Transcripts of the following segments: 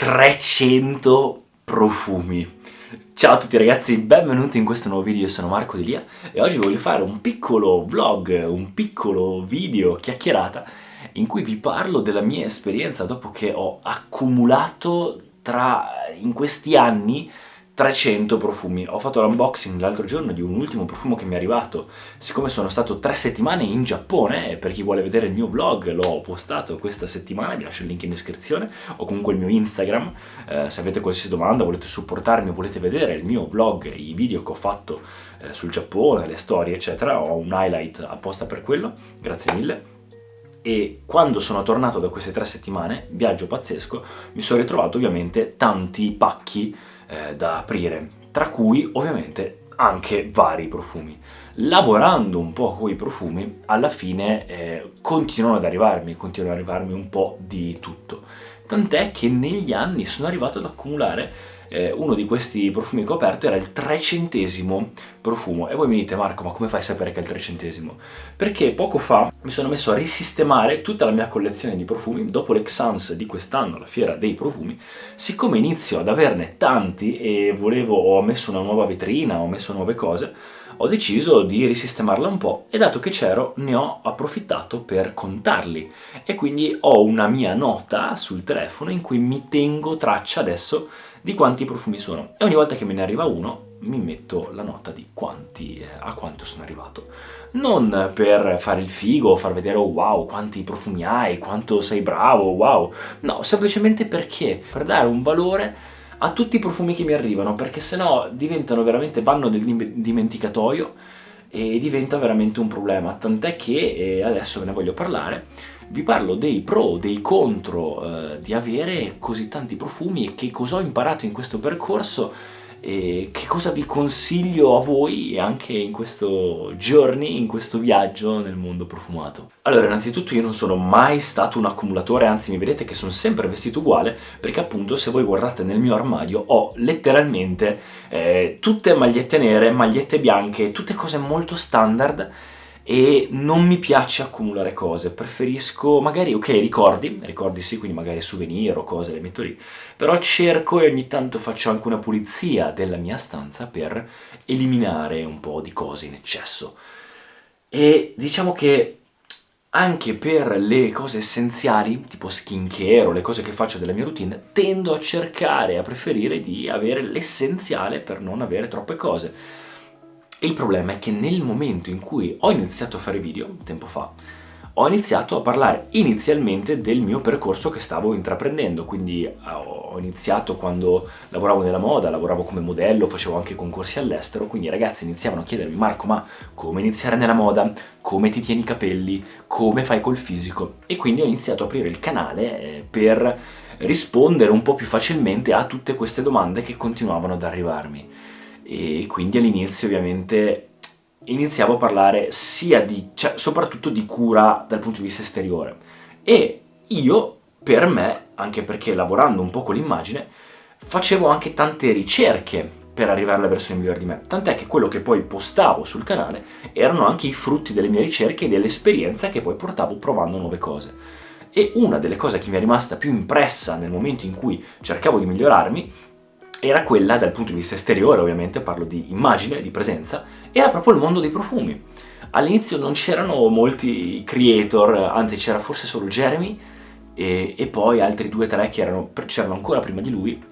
300 profumi. Ciao a tutti ragazzi, benvenuti in questo nuovo video, io sono Marco Di Lia e oggi voglio fare un piccolo vlog, un piccolo video chiacchierata in cui vi parlo della mia esperienza dopo che ho accumulato in questi anni 300 profumi. Ho fatto l'unboxing l'altro giorno di un ultimo profumo che mi è arrivato, siccome sono stato 3 settimane in Giappone, e per chi vuole vedere il mio vlog l'ho postato questa settimana, vi lascio il link in descrizione, o comunque il mio Instagram, se avete qualsiasi domanda, volete supportarmi o volete vedere il mio vlog, i video che ho fatto sul Giappone, le storie eccetera, ho un highlight apposta per quello, grazie mille. E quando sono tornato da queste 3 settimane, viaggio pazzesco, mi sono ritrovato ovviamente tanti pacchi da aprire, tra cui ovviamente anche vari profumi. Lavorando un po' con i profumi, alla fine continuano ad arrivarmi un po' di tutto. Tant'è che negli anni sono arrivato ad accumulare uno di questi profumi che ho aperto era il 300° profumo. E voi mi dite: Marco, ma come fai a sapere che è il 300°? Perché poco fa mi sono messo a risistemare tutta la mia collezione di profumi. Dopo l'Exans di quest'anno, la fiera dei profumi, siccome inizio ad averne tanti e ho messo una nuova vetrina, ho messo nuove cose, ho deciso di risistemarla un po' e dato che c'ero ne ho approfittato per contarli e quindi ho una mia nota sul telefono in cui mi tengo traccia adesso di quanti profumi sono e ogni volta che me ne arriva uno mi metto la nota di a quanto sono arrivato. Non per fare il figo o far vedere: oh wow, quanti profumi hai, quanto sei bravo, wow. No, semplicemente per dare un valore a tutti i profumi che mi arrivano, perché sennò vanno nel dimenticatoio e diventa veramente un problema. Tant'è che adesso ve ne voglio parlare. Vi parlo dei pro, dei contro di avere così tanti profumi e che cosa ho imparato in questo percorso e che cosa vi consiglio a voi anche in questo journey, in questo viaggio nel mondo profumato. Allora, innanzitutto io non sono mai stato un accumulatore, anzi mi vedete che sono sempre vestito uguale, perché appunto se voi guardate nel mio armadio ho letteralmente tutte magliette nere, magliette bianche, tutte cose molto standard. E non mi piace accumulare cose, preferisco magari, ok, ricordi sì, quindi magari souvenir o cose le metto lì, però cerco e ogni tanto faccio anche una pulizia della mia stanza per eliminare un po' di cose in eccesso. E diciamo che anche per le cose essenziali, tipo skincare o le cose che faccio della mia routine, tendo a cercare, a preferire di avere l'essenziale per non avere troppe cose. Il problema è che nel momento in cui ho iniziato a fare video, tempo fa, ho iniziato a parlare inizialmente del mio percorso che stavo intraprendendo, quindi ho iniziato quando lavoravo nella moda, lavoravo come modello, facevo anche concorsi all'estero, quindi i ragazzi iniziavano a chiedermi: Marco, ma come iniziare nella moda? Come ti tieni i capelli? Come fai col fisico? E quindi ho iniziato a aprire il canale per rispondere un po' più facilmente a tutte queste domande che continuavano ad arrivarmi. E quindi all'inizio ovviamente iniziavo a parlare soprattutto di cura dal punto di vista esteriore, e io, per me, anche perché lavorando un po' con l'immagine, facevo anche tante ricerche per arrivare alla versione migliore di me, tant'è che quello che poi postavo sul canale erano anche i frutti delle mie ricerche e dell'esperienza che poi portavo provando nuove cose. E una delle cose che mi è rimasta più impressa nel momento in cui cercavo di migliorarmi era quella dal punto di vista esteriore, ovviamente parlo di immagine, di presenza, era proprio il mondo dei profumi. All'inizio non c'erano molti creator, anzi c'era forse solo Jeremy e poi altri 2-3 c'erano ancora prima di lui,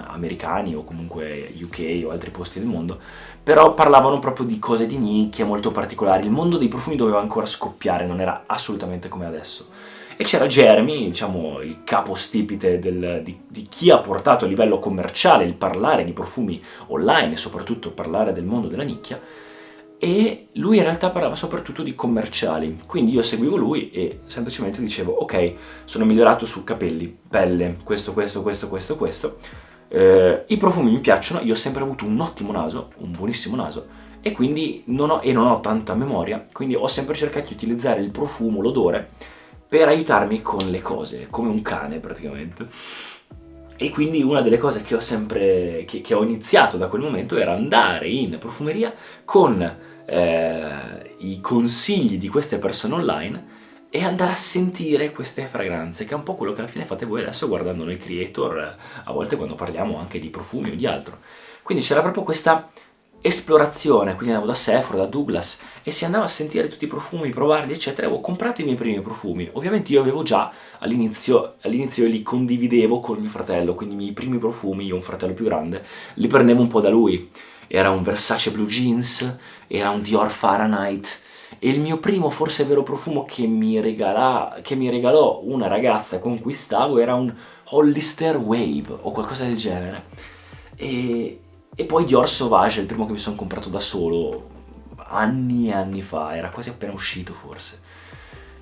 americani o comunque UK o altri posti del mondo, però parlavano proprio di cose di nicchia molto particolari. Il mondo dei profumi doveva ancora scoppiare, non era assolutamente come adesso. E c'era Jeremy, diciamo il capostipite di chi ha portato a livello commerciale il parlare di profumi online e soprattutto parlare del mondo della nicchia, e lui in realtà parlava soprattutto di commerciali, quindi io seguivo lui e semplicemente dicevo: ok, sono migliorato su capelli, pelle, questo, i profumi mi piacciono, io ho sempre avuto un ottimo naso, un buonissimo naso, e quindi non ho tanta memoria, quindi ho sempre cercato di utilizzare il profumo, l'odore, per aiutarmi con le cose, come un cane praticamente. E quindi una delle cose che ho iniziato da quel momento era andare in profumeria con i consigli di queste persone online e andare a sentire queste fragranze, che è un po' quello che alla fine fate voi adesso guardando noi creator, a volte quando parliamo anche di profumi o di altro. Quindi c'era proprio questa esplorazione, quindi andavo da Sephora, da Douglas e si andava a sentire tutti i profumi, provarli eccetera. Avevo comprato i miei primi profumi, ovviamente io avevo già all'inizio io li condividevo con mio fratello, quindi i miei primi profumi, io ho un fratello più grande, li prendevo un po' da lui. Era un Versace Blue Jeans, era un Dior Fahrenheit, e il mio primo forse vero profumo che mi regalò una ragazza con cui stavo era un Hollister Wave o qualcosa del genere. E poi Dior Sauvage, il primo che mi sono comprato da solo, anni e anni fa, era quasi appena uscito forse.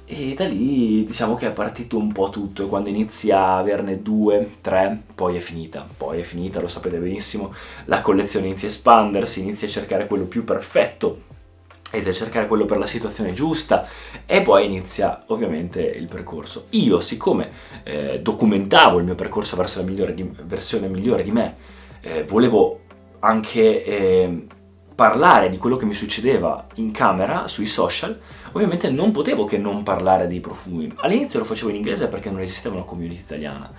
E da lì diciamo che è partito un po' tutto, e quando inizi a averne 2, 3, poi è finita, lo sapete benissimo, la collezione inizia a espandersi, inizi a cercare quello più perfetto, inizi a cercare quello per la situazione giusta, e poi inizia ovviamente il percorso. Io, siccome documentavo il mio percorso verso la versione migliore di me, volevo anche parlare di quello che mi succedeva in camera, sui social, ovviamente non potevo che non parlare dei profumi. All'inizio lo facevo in inglese perché non esisteva una community italiana.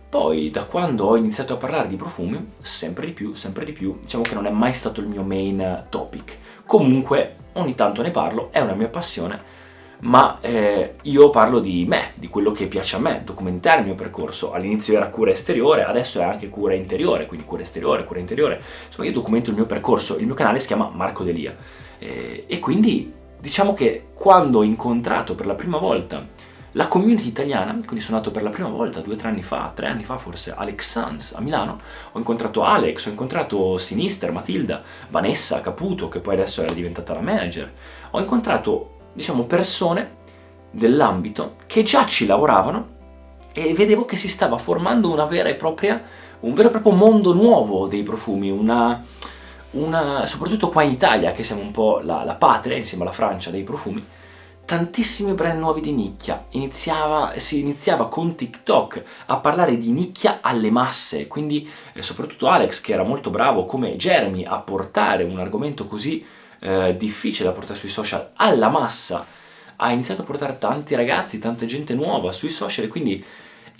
Poi, da quando ho iniziato a parlare di profumi, sempre di più, diciamo che non è mai stato il mio main topic. Comunque, ogni tanto ne parlo, è una mia passione, ma io parlo di me, di quello che piace a me, documentare il mio percorso. All'inizio era cura esteriore, adesso è anche cura interiore, quindi cura esteriore, cura interiore. Insomma, io documento il mio percorso, il mio canale si chiama Marco Delia. E quindi diciamo che quando ho incontrato per la prima volta la community italiana, quindi sono andato per la prima volta 2 o 3 anni fa, 3 anni fa forse, Alex Sanz a Milano, ho incontrato Alex, ho incontrato Sinister, Matilda, Vanessa Caputo, che poi adesso era diventata la manager, ho incontrato, diciamo, persone dell'ambito che già ci lavoravano, e vedevo che si stava formando un vero e proprio mondo nuovo dei profumi, soprattutto qua in Italia, che siamo un po' la patria, insieme alla Francia, dei profumi, tantissimi brand nuovi di nicchia. Si iniziava con TikTok a parlare di nicchia alle masse, quindi soprattutto Alex, che era molto bravo, come Jeremy, a portare un argomento così difficile da portare sui social alla massa, ha iniziato a portare tanti ragazzi, tanta gente nuova sui social, e quindi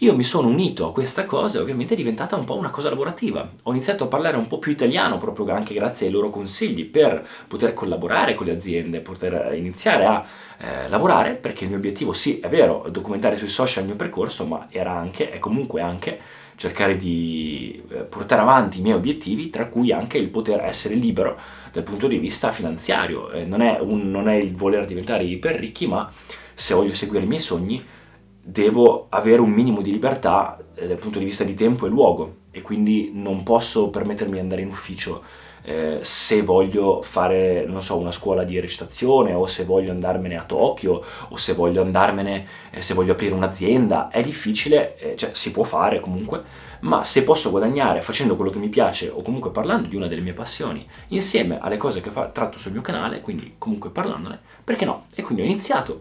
io mi sono unito a questa cosa, e ovviamente è diventata un po' una cosa lavorativa. Ho iniziato a parlare un po' più italiano, proprio anche grazie ai loro consigli, per poter collaborare con le aziende, poter iniziare a lavorare, perché il mio obiettivo, sì, è vero, documentare sui social il mio percorso, ma è comunque anche cercare di portare avanti i miei obiettivi, tra cui anche il poter essere libero dal punto di vista finanziario. Non è il voler diventare iper ricchi, ma se voglio seguire i miei sogni devo avere un minimo di libertà dal punto di vista di tempo e luogo, e quindi non posso permettermi di andare in ufficio se voglio fare, non so, una scuola di recitazione, o se voglio andarmene a Tokyo, o se voglio andarmene, se voglio aprire un'azienda. È difficile, cioè si può fare comunque, ma se posso guadagnare facendo quello che mi piace, o comunque parlando di una delle mie passioni, insieme alle cose che tratto sul mio canale, quindi comunque parlandone, perché no? E quindi ho iniziato.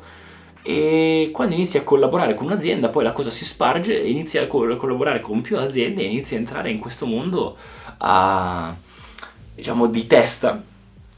E quando inizi a collaborare con un'azienda, poi la cosa si sparge, e inizi a collaborare con più aziende, e inizi a entrare in questo mondo diciamo, di testa.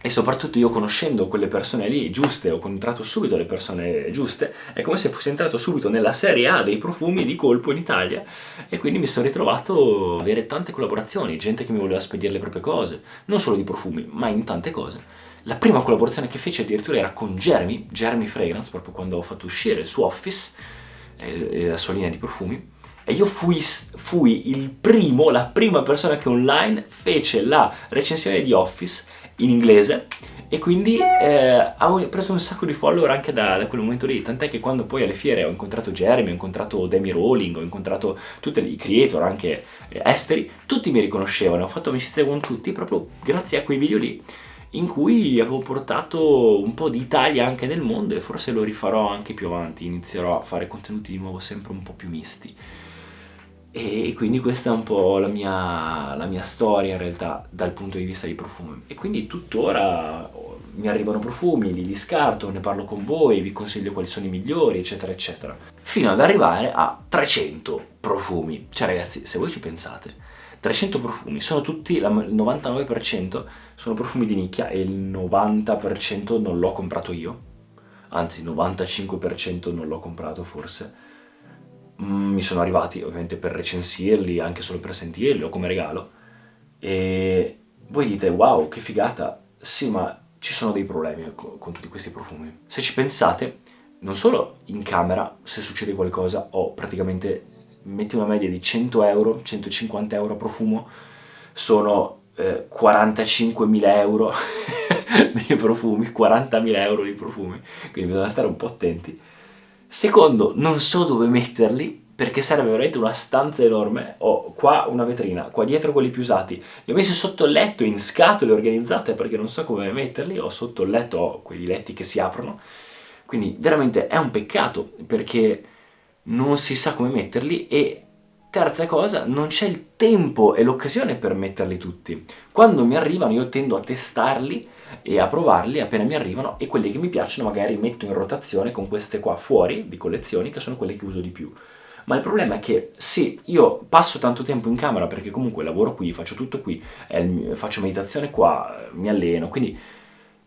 E soprattutto io, conoscendo quelle persone lì giuste, ho incontrato subito le persone giuste, è come se fossi entrato subito nella serie A dei profumi di colpo in Italia, e quindi mi sono ritrovato ad avere tante collaborazioni, gente che mi voleva spedire le proprie cose, non solo di profumi, ma in tante cose. La prima collaborazione che feci addirittura era con Jeremy Fragrance, proprio quando ho fatto uscire il suo Office, la sua linea di profumi, e io fui la prima persona che online fece la recensione di Office in inglese, e quindi avevo preso un sacco di follower anche da quel momento lì, tant'è che quando poi alle fiere ho incontrato Jeremy, ho incontrato Demi Rowling, ho incontrato tutti i creator anche esteri, tutti mi riconoscevano, ho fatto amicizia con tutti proprio grazie a quei video lì, in cui avevo portato un po' di Italia anche nel mondo, e forse lo rifarò anche più avanti, inizierò a fare contenuti di nuovo sempre un po' più misti. E quindi questa è un po' la mia storia in realtà dal punto di vista dei profumi. E quindi tuttora mi arrivano profumi, li scarto, ne parlo con voi, vi consiglio quali sono i migliori, eccetera eccetera. Fino ad arrivare a 300 profumi. Cioè ragazzi, se voi ci pensate, 300 profumi, sono tutti, il 99% sono profumi di nicchia, e il 90% non l'ho comprato io. anzi 95% non l'ho comprato forse. Mi sono arrivati ovviamente per recensirli, anche solo per sentirli o come regalo, e voi dite wow, che figata. Sì, ma ci sono dei problemi con tutti questi profumi. Se ci pensate, non solo in camera, se succede qualcosa, ho praticamente, metti una media di 100 euro, 150 euro a profumo, sono 45.000 euro di profumi, 40.000 euro di profumi, quindi bisogna stare un po' attenti. Secondo, non so dove metterli, perché serve veramente una stanza enorme. Ho qua una vetrina, qua dietro quelli più usati. Li ho messi sotto il letto in scatole organizzate perché non so come metterli. Ho sotto il letto ho quei letti che si aprono. Quindi veramente è un peccato perché non si sa come metterli e terza cosa, non c'è il tempo e l'occasione per metterli tutti. Quando mi arrivano io tendo a testarli e a provarli appena mi arrivano e quelli che mi piacciono magari metto in rotazione con queste qua fuori di collezioni che sono quelle che uso di più. Ma il problema è che sì, io passo tanto tempo in camera perché comunque lavoro qui, faccio tutto qui, faccio meditazione qua, mi alleno, quindi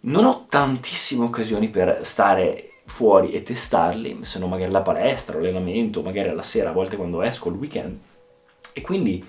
non ho tantissime occasioni per stare fuori e testarli, se no magari la palestra, l'allenamento, magari alla sera, a volte quando esco, il weekend. E quindi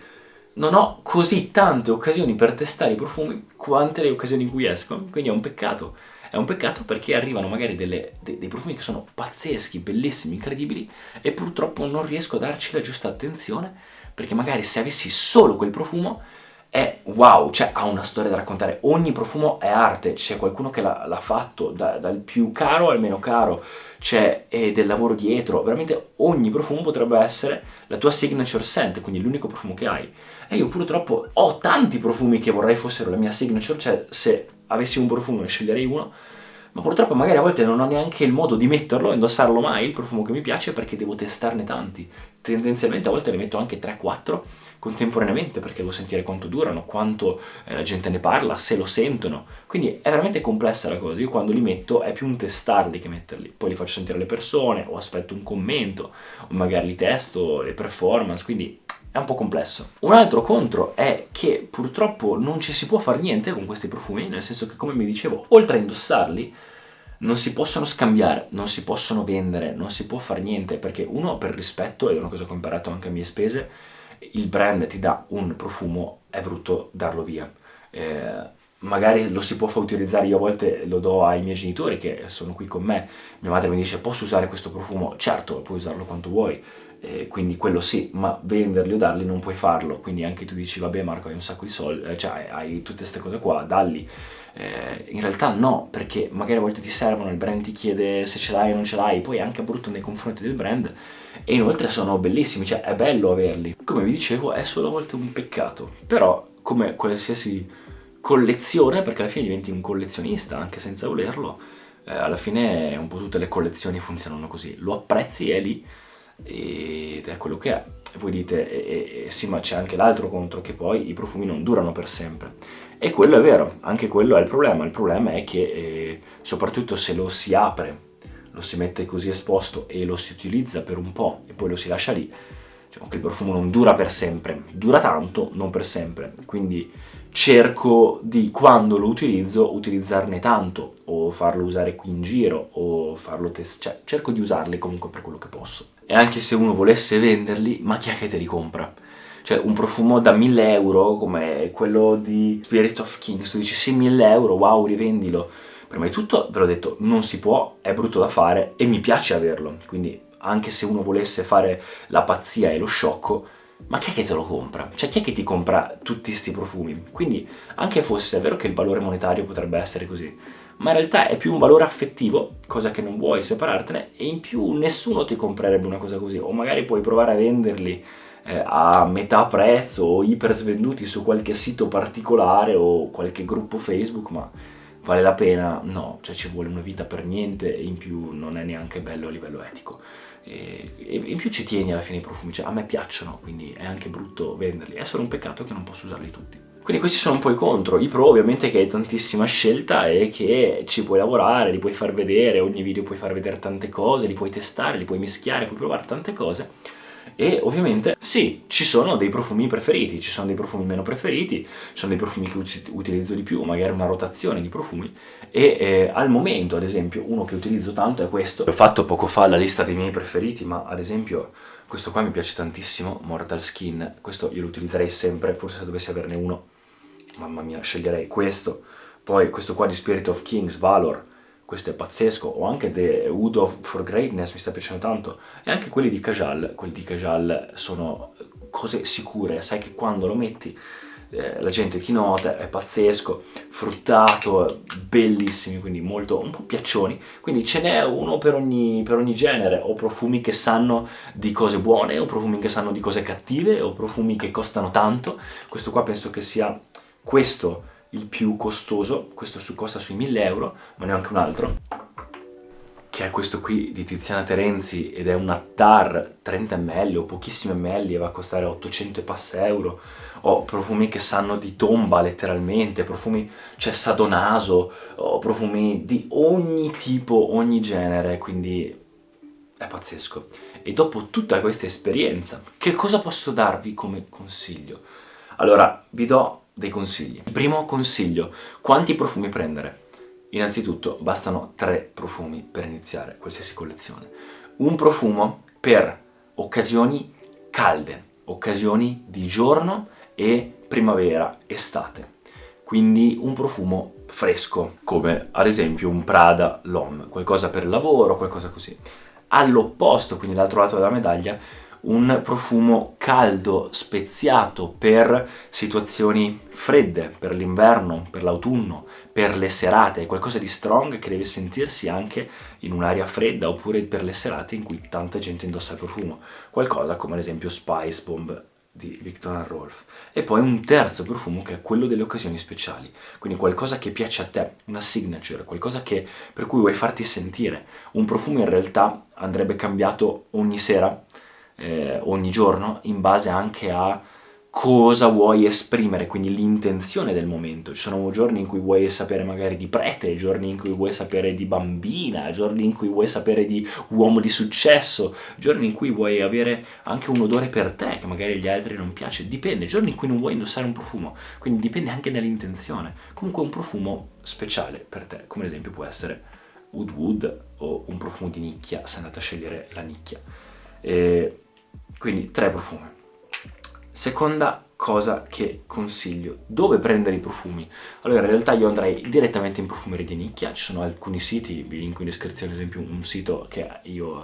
non ho così tante occasioni per testare i profumi quante le occasioni in cui esco, quindi è un peccato. È un peccato perché arrivano magari dei profumi che sono pazzeschi, bellissimi, incredibili e purtroppo non riesco a darci la giusta attenzione perché magari se avessi solo quel profumo è wow, cioè ha una storia da raccontare, ogni profumo è arte, c'è qualcuno che l'ha fatto dal più caro al meno caro, c'è del lavoro dietro, veramente ogni profumo potrebbe essere la tua signature scent, quindi l'unico profumo che hai. E io purtroppo ho tanti profumi che vorrei fossero la mia signature, cioè se avessi un profumo ne sceglierei uno, ma purtroppo magari a volte non ho neanche il modo di metterlo, indossarlo mai, il profumo che mi piace, perché devo testarne tanti. Tendenzialmente a volte ne metto anche 3-4 contemporaneamente perché devo sentire quanto durano, quanto la gente ne parla, se lo sentono. Quindi è veramente complessa la cosa. Io quando li metto è più un testarli che metterli. Poi li faccio sentire alle persone, o aspetto un commento, o magari li testo, le performance, quindi è un po' complesso. Un altro contro è che purtroppo non ci si può fare niente con questi profumi, nel senso che come vi dicevo, oltre a indossarli, non si possono scambiare, non si possono vendere, non si può fare niente, perché uno per rispetto, ed è una cosa che ho imparato anche a mie spese, il brand ti dà un profumo, è brutto darlo via. Magari lo si può far utilizzare, io a volte lo do ai miei genitori che sono qui con me, mia madre mi dice posso usare questo profumo? Certo, puoi usarlo quanto vuoi, quindi quello sì, ma venderli o darli non puoi farlo, quindi anche tu dici vabbè Marco hai un sacco di soldi, cioè hai tutte queste cose qua, dalli. In realtà no, perché magari a volte ti servono, il brand ti chiede se ce l'hai o non ce l'hai, poi è anche brutto nei confronti del brand e inoltre sono bellissimi, cioè è bello averli. Come vi dicevo è solo a volte un peccato, però come qualsiasi collezione, perché alla fine diventi un collezionista anche senza volerlo, alla fine un po' tutte le collezioni funzionano così, lo apprezzi è lì ed è quello che è. E voi dite, sì ma c'è anche l'altro contro, che poi i profumi non durano per sempre. E quello è vero, anche quello è il problema è che soprattutto se lo si apre, lo si mette così esposto e lo si utilizza per un po' e poi lo si lascia lì, diciamo che il profumo non dura per sempre, dura tanto, non per sempre, quindi cerco di, quando lo utilizzo, utilizzarne tanto, o farlo usare qui in giro, o farlo cioè cerco di usarli comunque per quello che posso. E anche se uno volesse venderli, ma chi è che te li compra? Cioè un profumo da 1.000 euro come quello di Spirit of Kings, tu dici sì 1.000 euro, wow rivendilo. Prima di tutto ve l'ho detto, non si può, è brutto da fare e mi piace averlo, quindi anche se uno volesse fare la pazzia e lo sciocco, ma chi è che te lo compra? Cioè chi è che ti compra tutti questi profumi? Quindi anche fosse, è vero che il valore monetario potrebbe essere così, ma in realtà è più un valore affettivo, cosa che non vuoi separartene, e in più nessuno ti comprerebbe una cosa così, o magari puoi provare a venderli a metà prezzo o iper svenduti su qualche sito particolare o qualche gruppo Facebook, ma vale la pena? No, cioè ci vuole una vita per niente e in più non è neanche bello a livello etico. E in più ci tieni alla fine i profumi, cioè a me piacciono, quindi è anche brutto venderli, è solo un peccato che non posso usarli tutti. Quindi questi sono un po' i contro, i pro ovviamente che hai tantissima scelta e che ci puoi lavorare, li puoi far vedere, ogni video puoi far vedere tante cose, li puoi testare, li puoi mischiare, puoi provare tante cose. E ovviamente sì, ci sono dei profumi preferiti, ci sono dei profumi meno preferiti, ci sono dei profumi che utilizzo di più, magari una rotazione di profumi, e al momento, ad esempio, uno che utilizzo tanto è questo. Ho fatto poco fa la lista dei miei preferiti, ma ad esempio questo qua mi piace tantissimo, Mortal Skin. Questo io lo utilizzerei sempre, forse se dovessi averne uno, mamma mia, sceglierei questo. Poi questo qua di Spirit of Kings, Valor, questo è pazzesco. O anche The Wood for Greatness, mi sta piacendo tanto. E anche quelli di Kajal sono cose sicure, sai che quando lo metti la gente ti nota, è pazzesco, fruttato, bellissimi, quindi molto, un po' piaccioni. Quindi ce n'è uno per ogni genere. Ho profumi che sanno di cose buone, o profumi che sanno di cose cattive, o profumi che costano tanto. Questo qua penso che sia questo il più costoso, questo costa sui 1000 euro, ma ne ho anche un altro, che è questo qui di Tiziana Terenzi, ed è un attar 30 ml o pochissimi ml, e va a costare 800 e passa euro. Ho profumi che sanno di tomba letteralmente, profumi, c'è Sadonaso, ho profumi di ogni tipo, ogni genere, quindi è pazzesco. E dopo tutta questa esperienza, che cosa posso darvi come consiglio? Allora, vi do dei consigli. Il primo consiglio: quanti profumi prendere? Innanzitutto, bastano 3 profumi per iniziare qualsiasi collezione. Un profumo per occasioni calde, occasioni di giorno e primavera, estate. Quindi un profumo fresco, come ad esempio un Prada L'Homme, qualcosa per il lavoro, qualcosa così. All'opposto, quindi l'altro lato della medaglia, un profumo caldo, speziato per situazioni fredde, per l'inverno, per l'autunno, per le serate, qualcosa di strong che deve sentirsi anche in un'aria fredda, oppure per le serate in cui tanta gente indossa il profumo, qualcosa come ad esempio Spice Bomb di Viktor Rolf. E poi un terzo profumo che è quello delle occasioni speciali, quindi qualcosa che piace a te, una signature, qualcosa per cui vuoi farti sentire. Un profumo in realtà andrebbe cambiato ogni sera, ogni giorno, in base anche a cosa vuoi esprimere, quindi l'intenzione del momento. Ci sono giorni in cui vuoi sapere magari di prete, giorni in cui vuoi sapere di bambina, giorni in cui vuoi sapere di uomo di successo, giorni in cui vuoi avere anche un odore per te che magari agli altri non piace, dipende, giorni in cui non vuoi indossare un profumo, quindi dipende anche dall'intenzione. Comunque un profumo speciale per te, come ad esempio può essere Oud Wood o un profumo di nicchia, se andate a scegliere la nicchia. Quindi 3 profumi. Seconda cosa che consiglio: dove prendere i profumi? Allora, in realtà io andrei direttamente in profumerie di nicchia. Ci sono alcuni siti, vi linko in descrizione ad esempio un sito che io,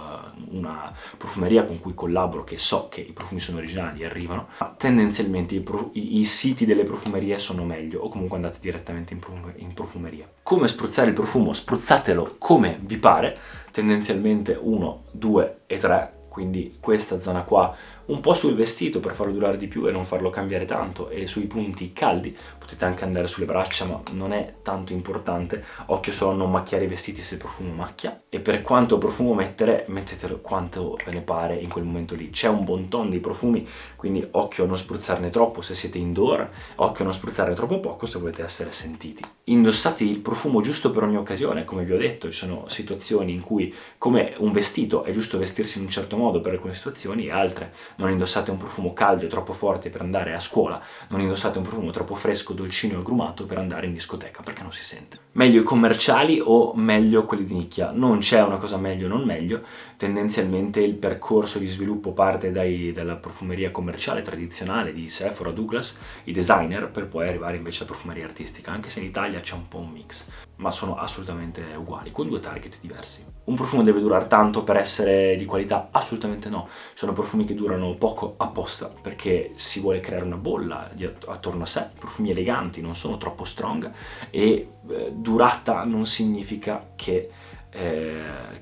una profumeria con cui collaboro, che so che i profumi sono originali e arrivano, ma tendenzialmente i siti delle profumerie sono meglio, o comunque andate direttamente in profumeria. Come spruzzare il profumo? Spruzzatelo come vi pare, tendenzialmente 1, 2 e 3, quindi questa zona qua un po' sul vestito per farlo durare di più e non farlo cambiare tanto, e sui punti caldi potete anche andare sulle braccia, ma non è tanto importante. Occhio solo a non macchiare i vestiti se il profumo macchia, e per quanto profumo mettere, mettetelo quanto ve ne pare in quel momento lì. C'è un bon ton di profumi, quindi occhio a non spruzzarne troppo se siete indoor, occhio a non spruzzarne troppo poco se volete essere sentiti. Indossate il profumo giusto per ogni occasione, come vi ho detto. Ci sono situazioni in cui, come un vestito, è giusto vestirsi in un certo modo per alcune situazioni, e altre non indossate un profumo caldo e troppo forte per andare a scuola, non indossate un profumo troppo fresco, dolcino e agrumato per andare in discoteca, perché non si sente. Meglio i commerciali o meglio quelli di nicchia? Non c'è una cosa meglio o non meglio, tendenzialmente il percorso di sviluppo parte dalla profumeria commerciale tradizionale di Sephora, Douglas, i designer, per poi arrivare invece alla profumeria artistica, anche se in Italia c'è un po' un mix, ma sono assolutamente uguali, con 2 target diversi. Un profumo deve durare tanto per essere di qualità? Assolutamente no. Sono profumi che durano poco apposta, perché si vuole creare una bolla attorno a sé. Profumi eleganti, non sono troppo strong, e durata non significa che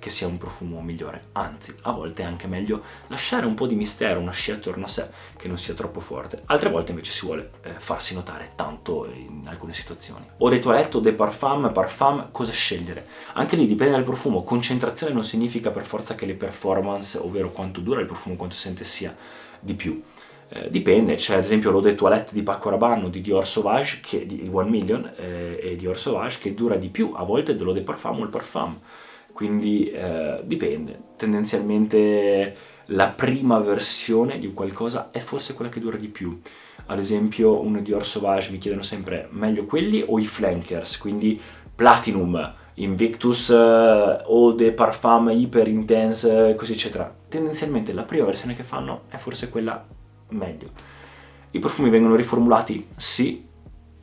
sia un profumo migliore, anzi a volte è anche meglio lasciare un po' di mistero, una scia attorno a sé che non sia troppo forte. Altre volte invece si vuole farsi notare tanto in alcune situazioni. Eau de toilette o de parfum, cosa scegliere? Anche lì dipende dal profumo. Concentrazione non significa per forza che le performance, ovvero quanto dura il profumo, quanto sente, sia di più. Dipende, c'è ad esempio l'Eau de Toilette di Paco Rabanne di Dior Sauvage, di 1 Million, e Dior Sauvage, che dura di più a volte dell'Eau de Parfum o il Parfum. Quindi dipende. Tendenzialmente la prima versione di qualcosa è forse quella che dura di più. Ad esempio un Dior Sauvage mi chiedono sempre meglio quelli o i flankers, quindi Platinum, Invictus, Eau de Parfum Hyper Intense, così eccetera. Tendenzialmente la prima versione che fanno è forse quella meglio. I profumi vengono riformulati? Sì.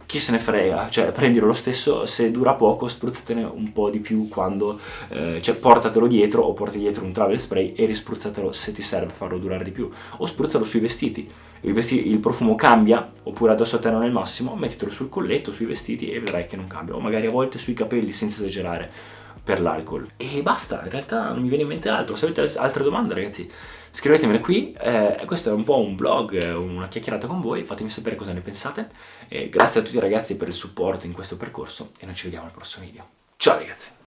Chi se ne frega, cioè prendilo lo stesso, se dura poco spruzzatene un po' di più quando, cioè portatelo dietro o porti dietro un travel spray e rispruzzatelo se ti serve farlo durare di più, o spruzzalo sui vestiti. Il profumo cambia, oppure addosso a te non è il massimo, mettitelo sul colletto, sui vestiti e vedrai che non cambia, o magari a volte sui capelli senza esagerare per l'alcol. E basta, in realtà non mi viene in mente altro. Se avete altre domande, ragazzi, scrivetemele qui. Questo è un po' un vlog, una chiacchierata con voi, fatemi sapere cosa ne pensate. Grazie a tutti ragazzi per il supporto in questo percorso e noi ci vediamo al prossimo video. Ciao ragazzi!